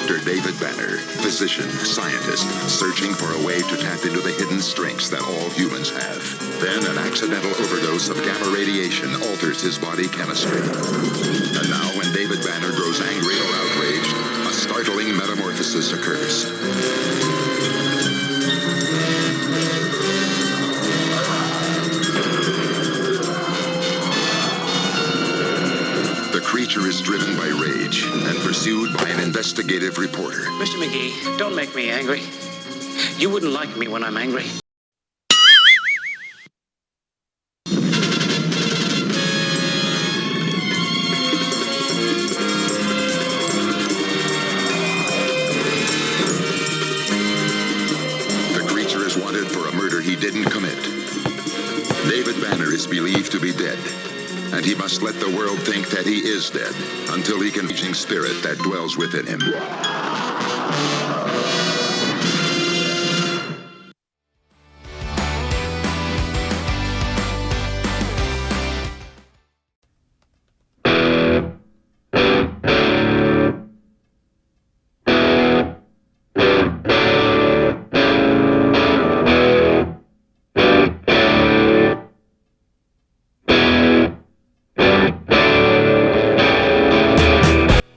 Dr. David Banner, physician, scientist, searching for a way to tap into the hidden strengths that all humans have. Then an accidental overdose of gamma radiation alters his body chemistry. And now when David Banner grows angry or outraged, a startling metamorphosis occurs. The creature is driven by rage and pursued by an investigative reporter. Mr. McGee, don't make me angry. You wouldn't like me when I'm angry. The creature is wanted for a murder he didn't commit. David Banner is believed to be dead, and he must let the world think that he is dead until he can reach the spirit that dwells within him.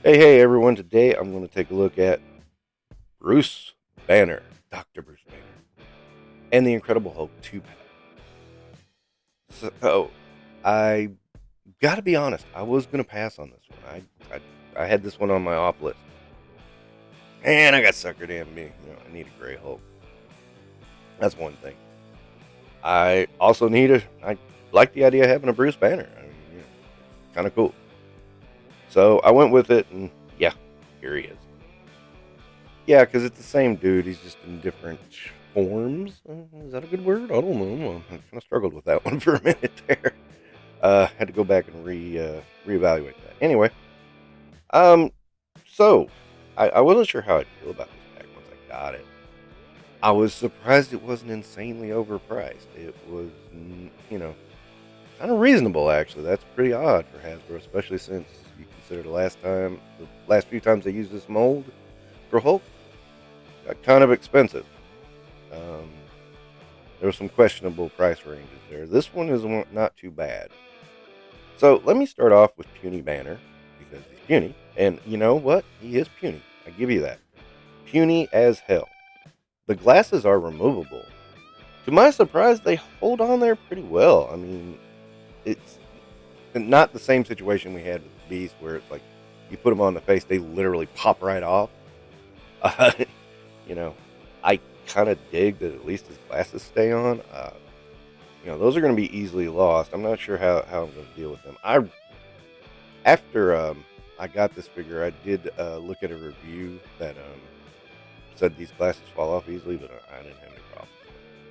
Hey everyone, today I'm going to take a look at Bruce Banner, Dr. Bruce Banner, and the Incredible Hulk 2-pack. So, I gotta be honest, I was going to pass on this one. I had this one on my off list. And I got suckered in. I need a gray Hulk. That's one thing. I also I like the idea of having a Bruce Banner. Kind of cool. So I went with it, and yeah, here he is. Yeah, because it's the same dude. He's just in different forms. Is that a good word? I don't know. I kind of struggled with that one for a minute there. Had to go back and reevaluate that. Anyway, so I wasn't sure how I'd feel about this pack once I got it. I was surprised it wasn't insanely overpriced. It was, kind of reasonable, actually. That's pretty odd for Hasbro, especially since you consider the last few times they used this mold for Hulk, got kind of expensive. There were some questionable price ranges there. This one is not too bad. So let me start off with Puny Banner, because he's puny. And you know what? He is puny. I give you that. Puny as hell. The glasses are removable. To my surprise, they hold on there pretty well. I mean, it's not the same situation we had with Beast, where it's like you put them on the face, they literally pop right off. I kind of dig that at least his glasses stay on. Those are going to be easily lost. I'm not sure how I'm going to deal with them. After I got this figure, I did look at a review that said these glasses fall off easily, but I didn't have any problems.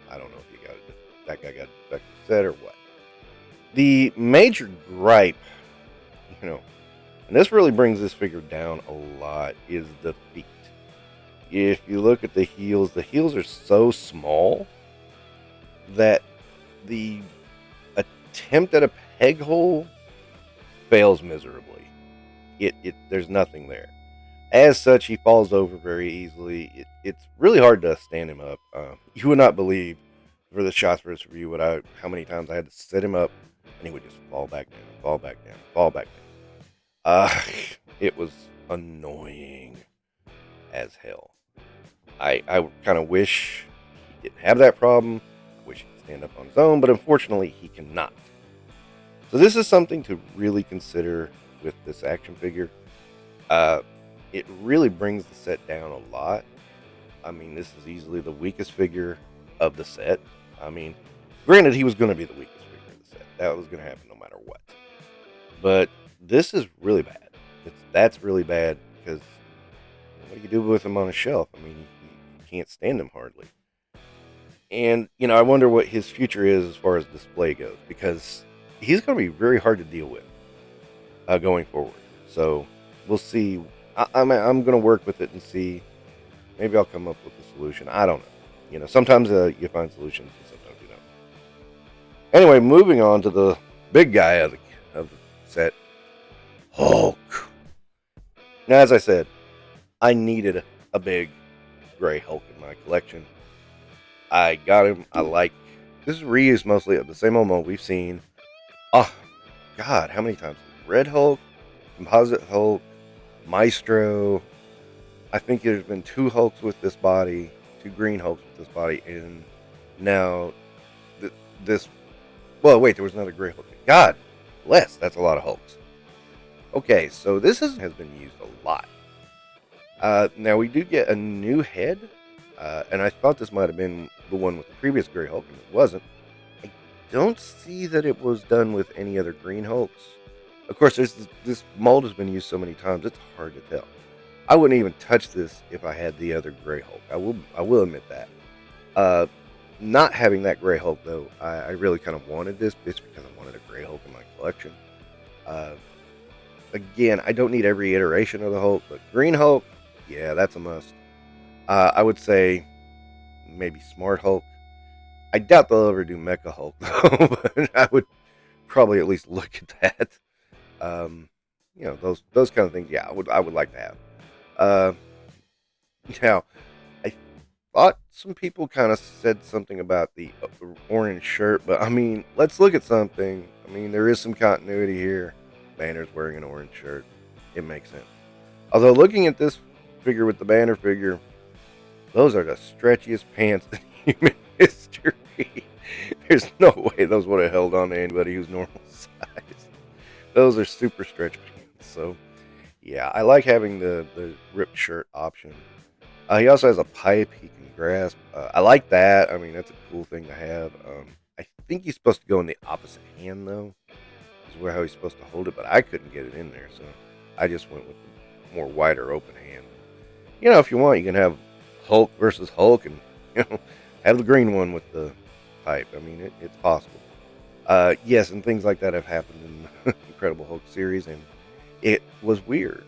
I don't know if that guy got a defective set or what. The major gripe, and this really brings this figure down a lot, is the feet. If you look at the heels are so small that the attempt at a peg hole fails miserably. There's nothing there. As such, he falls over very easily. It's really hard to stand him up. You would not believe, for the shots for this review, how many times I had to sit him up, and he would just fall back down, fall back down, fall back down. It was annoying as hell. I kind of wish he didn't have that problem. I wish he could stand up on his own, but unfortunately, he cannot. So this is something to really consider with this action figure. It really brings the set down a lot. I mean, this is easily the weakest figure of the set. I mean, granted, he was going to be the weakest figure of the set. That was going to happen no matter what. But this is really bad. That's really bad, because what do you do with him on a shelf? I mean, you can't stand him hardly. And, I wonder what his future is as far as display goes, because he's going to be very hard to deal with going forward. So we'll see. I'm going to work with it and see. Maybe I'll come up with a solution. I don't know. Sometimes you find solutions and sometimes you don't. Anyway, moving on to the big guy of the set, Hulk. Now, as I said, I needed a big gray Hulk in my collection. I got him. I like. This is reused mostly of the same old mold we've seen. Oh, God, how many times? Red Hulk, Composite Hulk, Maestro. I think there's been 2 Hulks with this body, 2 green Hulks with this body, and now this. Well, wait, there was another gray Hulk. God bless, that's a lot of Hulks. Okay, so this has been used a lot. Now we do get a new head, and I thought this might have been the one with the previous gray Hulk, and it wasn't. I don't see that it was done with any other green Hulks. Of course, this mold has been used so many times, it's hard to tell. I wouldn't even touch this if I had the other gray Hulk. I will admit that. Not having that gray Hulk, though, I really kind of wanted this just because I wanted a gray Hulk in my collection. Again, I don't need every iteration of the Hulk, but green Hulk, yeah, that's a must. I would say maybe Smart Hulk. I doubt they'll ever do Mecha Hulk, though, but I would probably at least look at that. Those kind of things, yeah, I would like to have. Now, I thought some people kind of said something about the orange shirt, but I mean, let's look at something. I mean, there is some continuity here. Banner's wearing an orange shirt. It makes sense. Although, looking at this figure with the Banner figure, those are the stretchiest pants in human history. There's no way those would have held on to anybody who's normal size. Those are super stretch pants. So, yeah, I like having the ripped shirt option. He also has a pipe he can grasp. I like that. I mean, that's a cool thing to have. I think he's supposed to go in the opposite hand, though. Is how he's supposed to hold it, but I couldn't get it in there, so I just went with the more wider open hand. If you want, you can have Hulk versus Hulk and, have the green one with the pipe. I mean, it's possible. Yes, and things like that have happened in the Incredible Hulk series, and it was weird.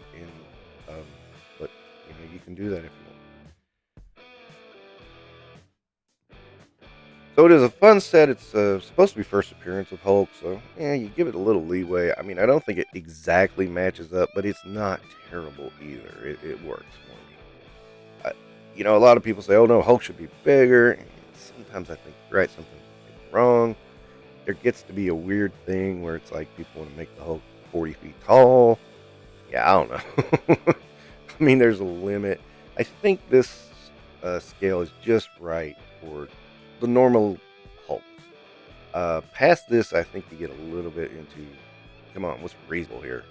But you can do that if you want. So it is a fun set. It's supposed to be first appearance of Hulk, so yeah, you give it a little leeway. I mean, I don't think it exactly matches up, but it's not terrible either. It works for me. A lot of people say, "Oh no, Hulk should be bigger." And sometimes I think you're right, sometimes I think you're wrong. There gets to be a weird thing where it's like people want to make the Hulk 40 feet tall. Yeah, I don't know. I mean, there's a limit. I think this scale is just right for the normal Hulk. Past this, I think you get a little bit into, come on, what's reasonable here?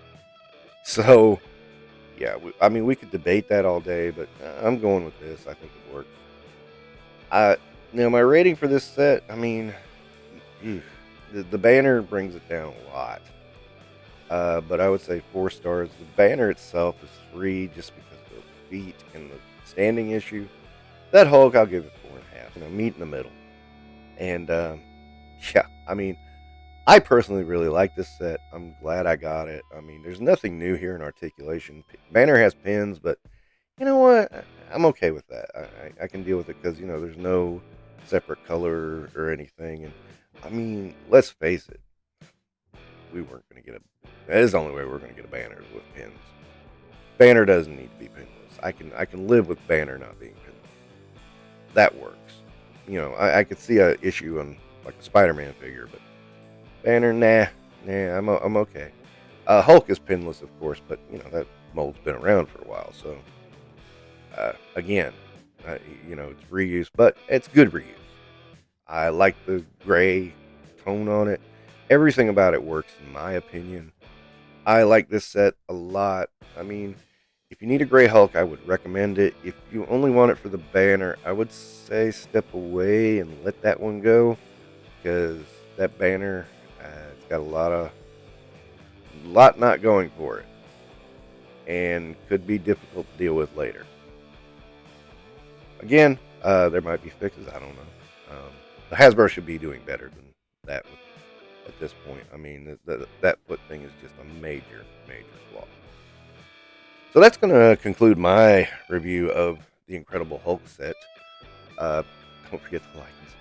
So, yeah, we could debate that all day, but I'm going with this. I think it works. Now, my rating for this set, I mean, the banner brings it down a lot. But I would say 4 stars. The banner itself is 3 just because of the feet and the standing issue. That Hulk, I'll give it 4.5. Meet in the middle. And, yeah, I mean, I personally really like this set. I'm glad I got it. I mean, there's nothing new here in articulation. Banner has pins, but you know what? I'm okay with that. I can deal with it because, there's no separate color or anything. And, I mean, let's face it. We weren't going to get that is the only way we're going to get a banner with pins. Banner doesn't need to be pinless. I can live with Banner not being pinless. That works. I could see a issue on like a Spider-Man figure, but Banner, nah, I'm okay. Hulk is pinless, of course, but that mold's been around for a while, so again, it's reuse, but it's good reuse. I like the gray tone on it. Everything about it works, in my opinion. I like this set a lot. I mean, if you need a gray Hulk, I would recommend it. If you only want it for the banner, I would say step away and let that one go, because that banner, it's got a lot not going for it, and could be difficult to deal with later. Again, there might be fixes. I don't know. The Hasbro should be doing better than that at this point. I mean, that foot thing is just a major flaw. So that's going to conclude my review of the Incredible Hulk set. Don't forget to like and subscribe.